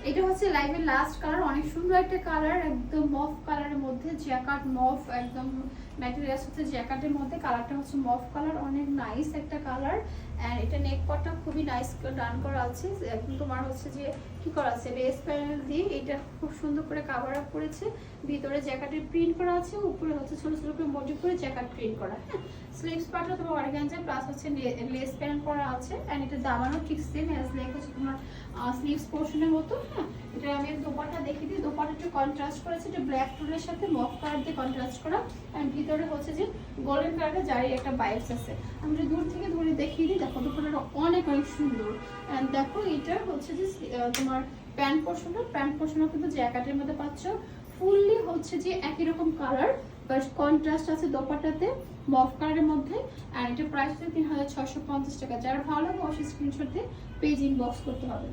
এটা হচ্ছে লাইভের লাস্ট কালার, অনেক সুন্দর একটা কালার, একদম মফ কালারের মধ্যে, জ্যাকার্ড মফ, একদম ম্যাটেরিয়ালস হচ্ছে জ্যাকার্ডের মধ্যে, কালারটা হচ্ছে মফ কালার, অনেক নাইস একটা কালার। অ্যান্ড এটা নেক পার্টটা খুবই নাইস ডান করা আছে, একদম তোমার হচ্ছে যে কি করা আছে লেস প্যানেল দিয়ে এটা খুব সুন্দর করে কাভার আপ করেছে, ভিতরে জ্যাকেটের প্রিন্ট করা আছে, উপরে হচ্ছে ছোট ছোট করে মোটিভ করে জ্যাকেট প্রিন্ট করা। হ্যাঁ, স্লিভস পার্টটা তোমার অর্গানজা প্লাস হচ্ছে লেস প্যানেল করা আছে। অ্যান্ড এটা দামানো ঠিক সেম অ্যাজ লাইক হচ্ছে তোমার স্লিভস পোর্শনের মতো। হ্যাঁ, এটা আমি দোপাট্টা দেখিয়ে দিই, দোপাট্টা একটু কন্ট্রাস্ট করেছে, এটা ব্ল্যাক টোনের সাথে মফ কালার দিয়ে কন্ট্রাস্ট করা। অ্যান্ড ভিতরে হচ্ছে যে গোল্ডেন কালারের জারি একটা বাইপস আছে। আমি যদি দূর থেকে ধরে দেখিয়ে দিই, দেখো দোপাট্টাটা অনেক অনেক সুন্দর। অ্যান্ড দেখো এটা হচ্ছে যে তোমার প্যান্ট পোর্শনও কিন্তু জ্যাকেটের মধ্যে পাচ্ছ, ফুললি হচ্ছে যে একই রকম কালার, বাট কন্ট্রাস্ট আছে দোপাট্টাতে মফ কালারের মধ্যে। আর এটা প্রাইস হচ্ছে 3650 টাকা। যারা ভালো লাগে অবশ্যই স্ক্রিনশট দিয়ে পেজ ইনবক্স করতে হবে।